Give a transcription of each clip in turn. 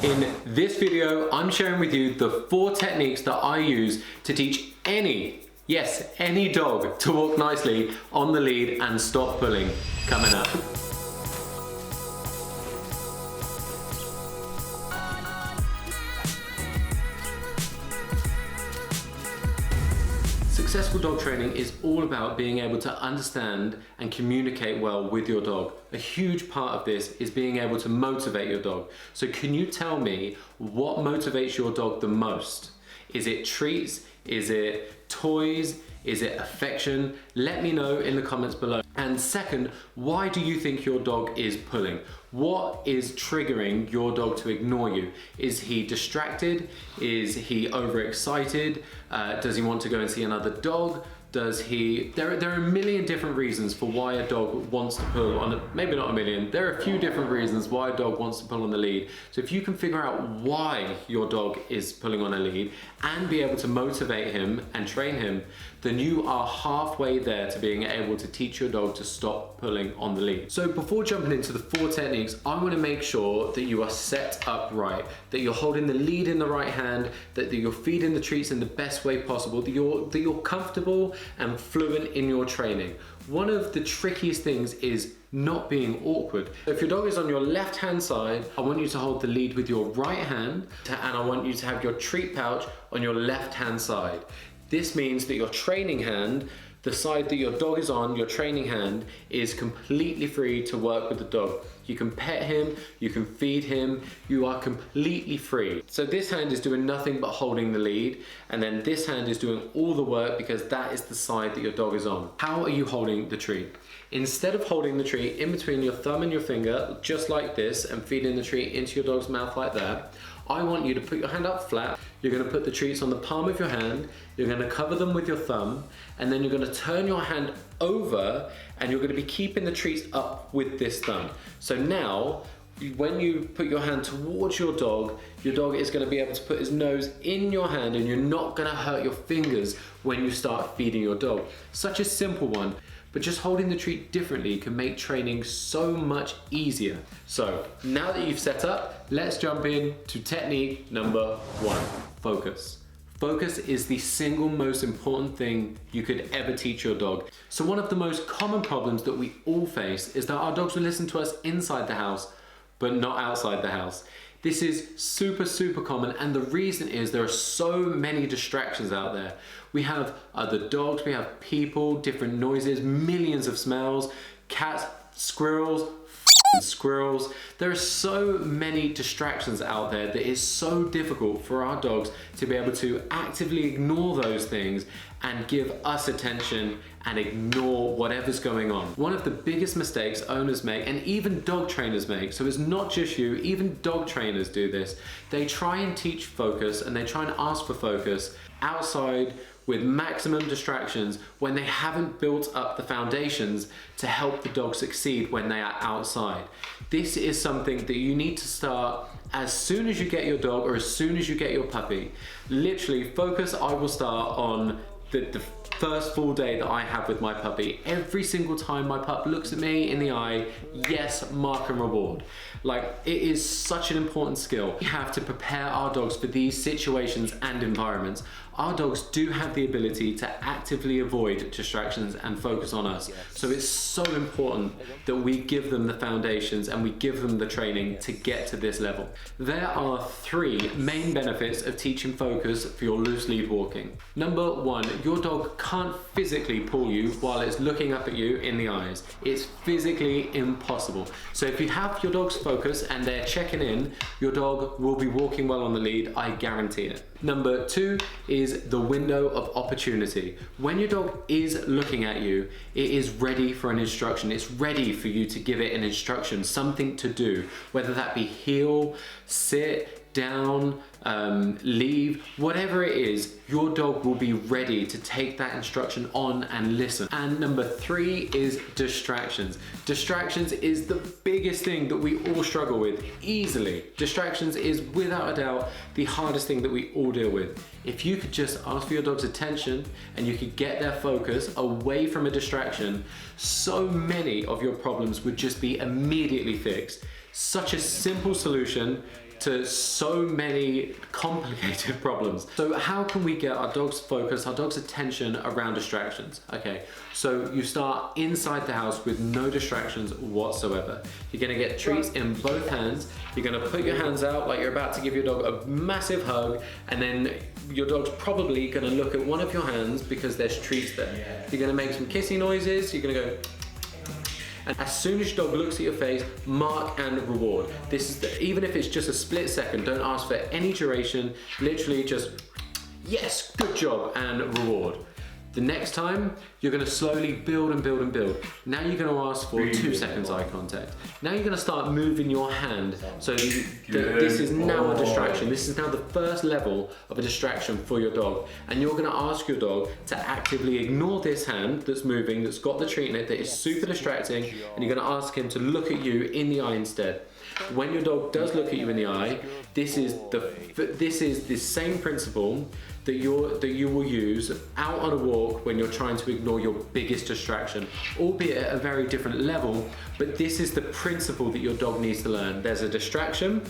In this video, I'm sharing with you the 4 techniques that I use to teach any dog to walk nicely on the lead and stop pulling. Coming up. Successful dog training is all about being able to understand and communicate well with your dog. A huge part of this is being able to motivate your dog. So can you tell me what motivates your dog the most? Is it treats? Is it toys? Is it affection? Let me know in the comments below. And second, why do you think your dog is pulling? What is triggering your dog to ignore you? Is he distracted? Is he overexcited? Does he want to go and see another dog? There are a million different reasons for why a dog wants to pull on, maybe not a million, there are a few different reasons why a dog wants to pull on the lead. So if you can figure out why your dog is pulling on a lead and be able to motivate him and train him, then you are halfway there to being able to teach your dog to stop pulling on the lead. So before jumping into the 4 techniques, I want to make sure that you are set up right, that you're holding the lead in the right hand, that you're feeding the treats in the best way possible, that you're comfortable and fluent in your training. One of the trickiest things is not being awkward. If your dog is on your left hand side, I want you to hold the lead with your right hand, and I want you to have your treat pouch on your left hand side. This means that your training hand, the side that your dog is on, your training hand, is completely free to work with the dog. You can pet him, you can feed him, you are completely free. So this hand is doing nothing but holding the lead, and then this hand is doing all the work because that is the side that your dog is on. How are you holding the treat? Instead of holding the treat in between your thumb and your finger, just like this, and feeding the treat into your dog's mouth like that, I want you to put your hand up flat. You're going to put the treats on the palm of your hand, you're going to cover them with your thumb, and then you're going to turn your hand over and you're going to be keeping the treats up with this thumb. So now, when you put your hand towards your dog is going to be able to put his nose in your hand, and you're not going to hurt your fingers when you start feeding your dog. Such a simple one, but just holding the treat differently can make training so much easier. So now that you've set up, let's jump in to technique number 1, focus. Focus is the single most important thing you could ever teach your dog. So one of the most common problems that we all face is that our dogs will listen to us inside the house, but not outside the house. This is super common, and the reason is there are so many distractions out there. We have other dogs, we have people, different noises, millions of smells, cats, squirrels. There are so many distractions out there that it's so difficult for our dogs to be able to actively ignore those things and give us attention and ignore whatever's going on. One of the biggest mistakes owners make, and even dog trainers make, so it's not just you, even dog trainers do this, they try and teach focus and they try and ask for focus outside with maximum distractions when they haven't built up the foundations to help the dog succeed when they are outside. This is something that you need to start as soon as you get your dog or as soon as you get your puppy. Literally, focus I will start on the first full day that I have with my puppy. Every single time my pup looks at me in the eye, yes, mark and reward. Like, it is such an important skill. We have to prepare our dogs for these situations and environments. Our dogs do have the ability to actively avoid distractions and focus on us. So it's so important that we give them the foundations and we give them the training to get to this level. There are 3 main benefits of teaching focus for your loose lead walking. Number 1, your dog can't physically pull you while it's looking up at you in the eyes. It's physically impossible. So if you have your dog's focus and they're checking in, your dog will be walking well on the lead, I guarantee it. Number 2 is the window of opportunity. When your dog is looking at you, it is ready for an instruction. It's ready for you to give it an instruction, something to do, whether that be heel, sit, down, leave, whatever it is, your dog will be ready to take that instruction on and listen. And number 3 is distractions. Distractions is the biggest thing that we all struggle with, easily. Distractions is without a doubt the hardest thing that we all deal with. If you could just ask for your dog's attention and you could get their focus away from a distraction, so many of your problems would just be immediately fixed. Such a simple solution to so many complicated problems. So how can we get our dog's focus, our dog's attention around distractions? Okay, so you start inside the house with no distractions whatsoever. You're gonna get treats in both hands. You're gonna put your hands out like you're about to give your dog a massive hug, and then your dog's probably gonna look at one of your hands because there's treats there. You're gonna make some kissy noises, you're gonna go, and as soon as your dog looks at your face, mark and reward. This is even if it's just a split second, don't ask for any duration, literally just, yes, good job, and reward. The next time, you're gonna slowly build and build and build. Now you're gonna ask for 2 seconds eye contact. Now you're gonna start moving your hand. So this is now a distraction. This is now the first level of a distraction for your dog. And you're gonna ask your dog to actively ignore this hand that's moving, that's got the treat in it, that is super distracting, and you're gonna ask him to look at you in the eye instead. When your dog does look at you in the eye, this is the same principle that you will use out on a walk when you're trying to ignore your biggest distraction, albeit at a very different level, but this is the principle that your dog needs to learn. There's a distraction,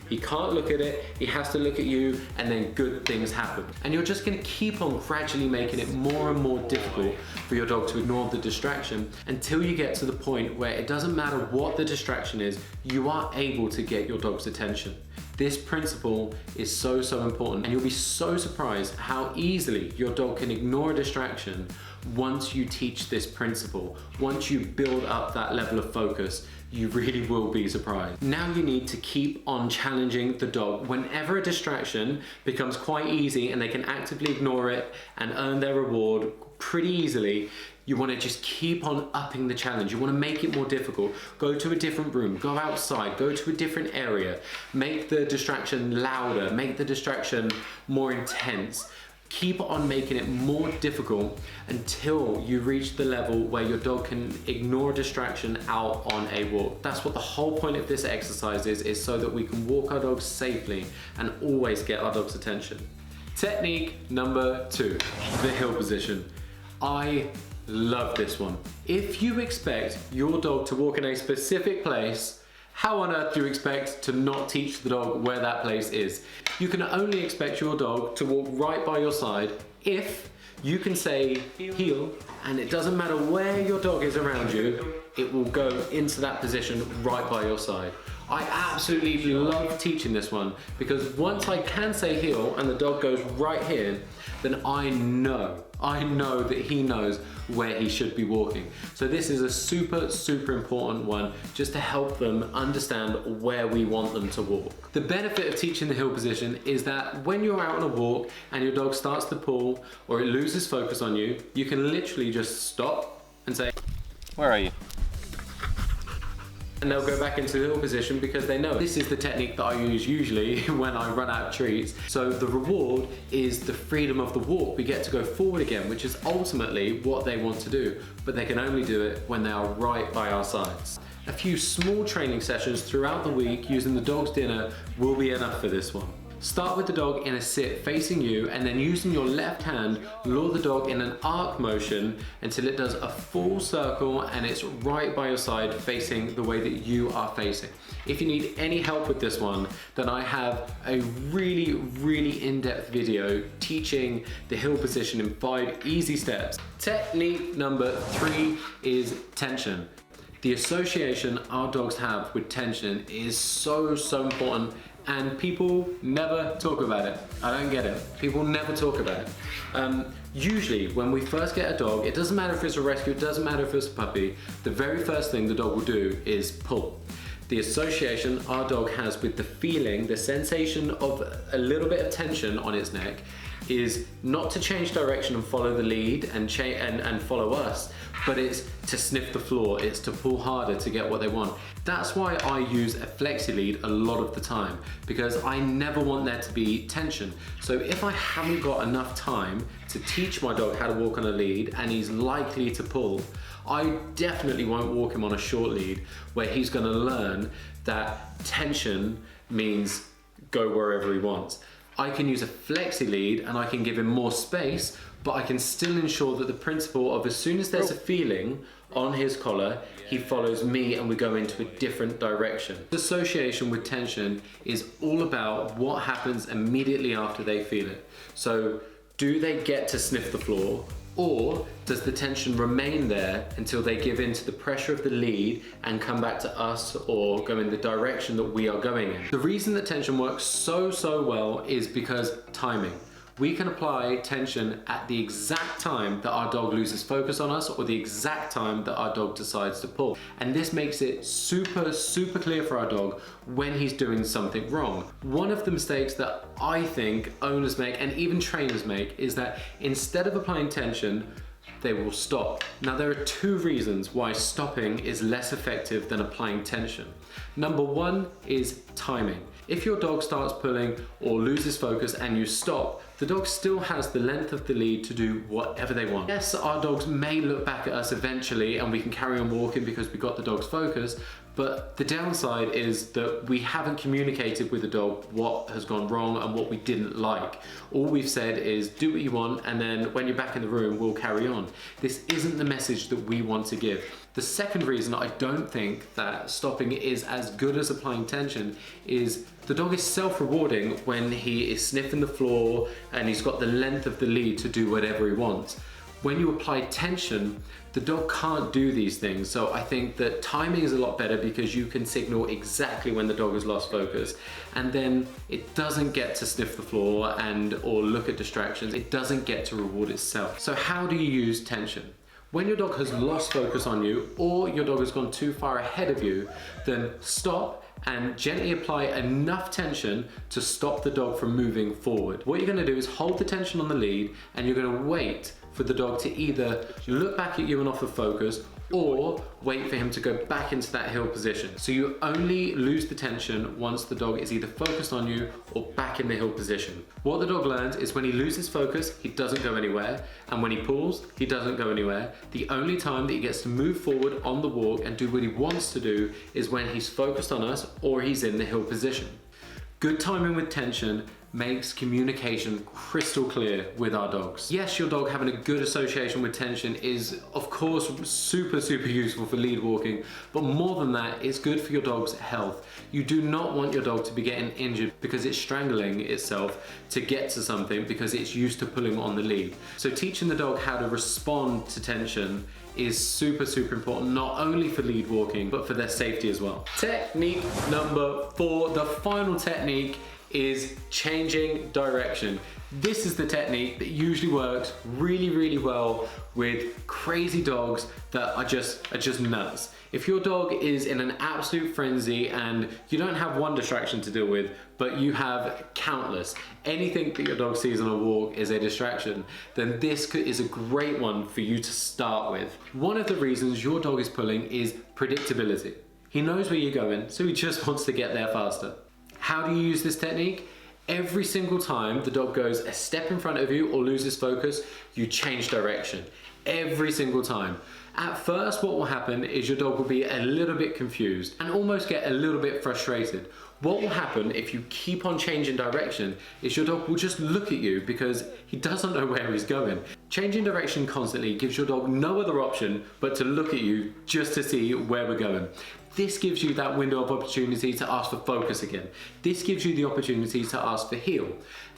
he can't look at it, he has to look at you, and then good things happen. And you're just gonna keep on gradually making it more and more difficult for your dog to ignore the distraction until you get to the point where it doesn't matter what the distraction is, you are able to get your dog's attention. This principle is so, so important, and you'll be so surprised how easily your dog can ignore a distraction once you teach this principle. Once you build up that level of focus, you really will be surprised. Now you need to keep on challenging the dog. Whenever a distraction becomes quite easy and they can actively ignore it and earn their reward pretty easily, you want to just keep on upping the challenge. You want to make it more difficult. Go to a different room, go outside, go to a different area. Make the distraction louder, make the distraction more intense. Keep on making it more difficult until you reach the level where your dog can ignore a distraction out on a walk. That's what the whole point of this exercise is so that we can walk our dogs safely and always get our dog's attention. Technique number 2, the heel position. I love this one. If you expect your dog to walk in a specific place, how on earth do you expect to not teach the dog where that place is? You can only expect your dog to walk right by your side if you can say heel, and it doesn't matter where your dog is around you, it will go into that position right by your side. I absolutely love teaching this one because once I can say heel and the dog goes right here, then I know that he knows where he should be walking. So this is a super, super important one just to help them understand where we want them to walk. The benefit of teaching the heel position is that when you're out on a walk and your dog starts to pull or it loses focus on you, you can literally just stop and say, "Where are you?" And they'll go back into the heel position because they know it. This is the technique that I use usually when I run out of treats. So the reward is the freedom of the walk. We get to go forward again, which is ultimately what they want to do, but they can only do it when they are right by our sides. A few small training sessions throughout the week using the dog's dinner will be enough for this one. Start with the dog in a sit facing you, and then using your left hand, lure the dog in an arc motion until it does a full circle and it's right by your side facing the way that you are facing. If you need any help with this one, then I have a really, really in-depth video teaching the heel position in 5 easy steps. Technique number 3 is tension. The association our dogs have with tension is so, so important, and people never talk about it. I don't get it. People never talk about it. Usually when we first get a dog, it doesn't matter if it's a rescue, it doesn't matter if it's a puppy, the very first thing the dog will do is pull. The association our dog has with the feeling, the sensation of a little bit of tension on its neck is not to change direction and follow the lead and follow us, but it's to sniff the floor, it's to pull harder to get what they want. That's why I use a flexi lead a lot of the time, because I never want there to be tension. So if I haven't got enough time to teach my dog how to walk on a lead and he's likely to pull, I definitely won't walk him on a short lead where he's gonna learn that tension means go wherever he wants. I can use a flexi lead and I can give him more space but I can still ensure that the principle of as soon as there's a feeling on his collar, he follows me and we go into a different direction. Association with tension is all about what happens immediately after they feel it. So do they get to sniff the floor, or does the tension remain there until they give in to the pressure of the lead and come back to us or go in the direction that we are going in? The reason that tension works so well is because timing. We can apply tension at the exact time that our dog loses focus on us or the exact time that our dog decides to pull. And this makes it super clear for our dog when he's doing something wrong. One of the mistakes that I think owners make and even trainers make is that instead of applying tension, they will stop. Now there are two reasons why stopping is less effective than applying tension. Number one is timing. If your dog starts pulling or loses focus and you stop, the dog still has the length of the lead to do whatever they want. Yes, our dogs may look back at us eventually and we can carry on walking because we got the dog's focus, but the downside is that we haven't communicated with the dog what has gone wrong and what we didn't like. All we've said is do what you want, and then when you're back in the room, we'll carry on. This isn't the message that we want to give. The second reason I don't think that stopping is as good as applying tension is the dog is self-rewarding when he is sniffing the floor and he's got the length of the lead to do whatever he wants. When you apply tension, the dog can't do these things. So I think that timing is a lot better because you can signal exactly when the dog has lost focus, and then it doesn't get to sniff the floor or look at distractions. It doesn't get to reward itself. So how do you use tension? When your dog has lost focus on you or your dog has gone too far ahead of you, then stop and gently apply enough tension to stop the dog from moving forward. What you're going to do is hold the tension on the lead and you're going to wait for the dog to either look back at you and offer focus or wait for him to go back into that heel position. So you only lose the tension once the dog is either focused on you or back in the heel position. What the dog learns is when he loses focus, he doesn't go anywhere, and when he pulls, he doesn't go anywhere. The only time that he gets to move forward on the walk and do what he wants to do is when he's focused on us or he's in the heel position. Good timing with tension makes communication crystal clear with our dogs. Yes, your dog having a good association with tension is of course super useful for lead walking, but more than that, it's good for your dog's health. You do not want your dog to be getting injured because it's strangling itself to get to something because it's used to pulling on the lead. So teaching the dog how to respond to tension is super important, not only for lead walking, but for their safety as well. Technique number 4, the final technique, is changing direction. This is the technique that usually works really well with crazy dogs that are just nuts. If your dog is in an absolute frenzy and you don't have one distraction to deal with, but you have countless, anything that your dog sees on a walk is a distraction, then this is a great one for you to start with. One of the reasons your dog is pulling is predictability. He knows where you're going, so he just wants to get there faster. How do you use this technique? Every single time the dog goes a step in front of you or loses focus, you change direction. Every single time. At first, what will happen is your dog will be a little bit confused and almost get a little bit frustrated. What will happen if you keep on changing direction is your dog will just look at you because he doesn't know where he's going. Changing direction constantly gives your dog no other option but to look at you just to see where we're going. This gives you that window of opportunity to ask for focus again. This gives you the opportunity to ask for heel.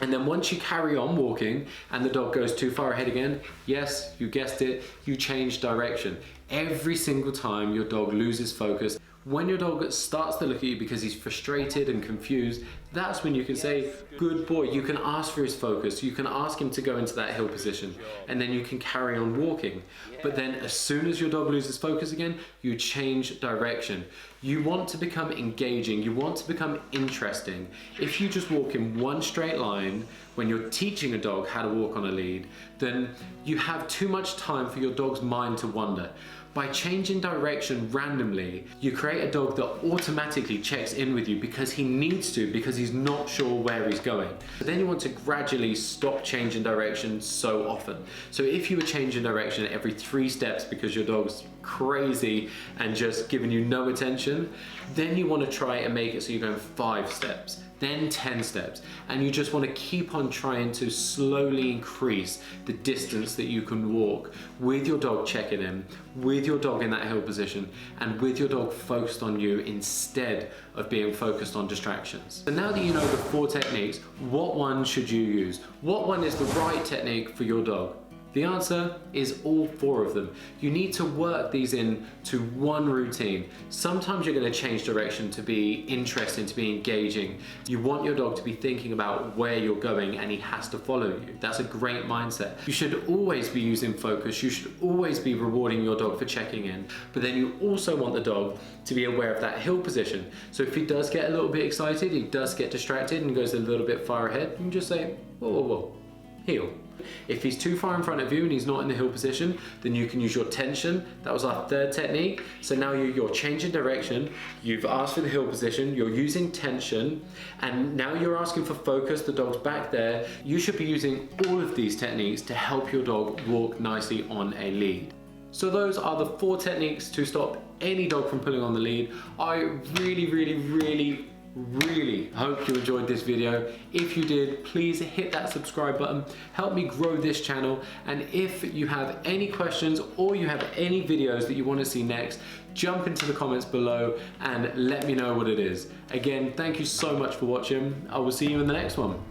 And then once you carry on walking and the dog goes too far ahead again, yes, you guessed it, you change direction. Every single time your dog loses focus, when your dog starts to look at you because he's frustrated and confused, that's when you can say, good boy. You can ask for his focus. You can ask him to go into that heel position, and then you can carry on walking. But then as soon as your dog loses focus again, you change direction. You want to become engaging. You want to become interesting. If you just walk in one straight line when you're teaching a dog how to walk on a lead, then you have too much time for your dog's mind to wander. By changing direction randomly, you create a dog that automatically checks in with you because he needs to, because he's not sure where he's going. But then you want to gradually stop changing direction so often. So if you were changing direction every 3 steps because your dog's crazy and just giving you no attention, then you want to try and make it so you're going 5 steps, then 10 steps. And you just want to keep on trying to slowly increase the distance that you can walk with your dog checking in, with your dog in that heel position, and with your dog focused on you instead of being focused on distractions. So now that you know the 4 techniques, what one should you use? What one is the right technique for your dog? The answer is all 4 of them. You need to work these in to one routine. Sometimes you're going to change direction to be interesting, to be engaging. You want your dog to be thinking about where you're going and he has to follow you. That's a great mindset. You should always be using focus. You should always be rewarding your dog for checking in. But then you also want the dog to be aware of that heel position. So if he does get a little bit excited, he does get distracted and goes a little bit far ahead, you can just say, whoa, whoa, whoa, heel. If he's too far in front of you and he's not in the heel position, then you can use your tension. That was our 3rd technique. So now you're changing direction, you've asked for the heel position, you're using tension, and now you're asking for focus, the dog's back there. You should be using all of these techniques to help your dog walk nicely on a lead. So those are the 4 techniques to stop any dog from pulling on the lead. I really hope you enjoyed this video. If you did, please hit that subscribe button, help me grow this channel, and if you have any questions or you have any videos that you want to see next, jump into the comments below and let me know what it is. Again, thank you so much for watching. I will see you in the next one.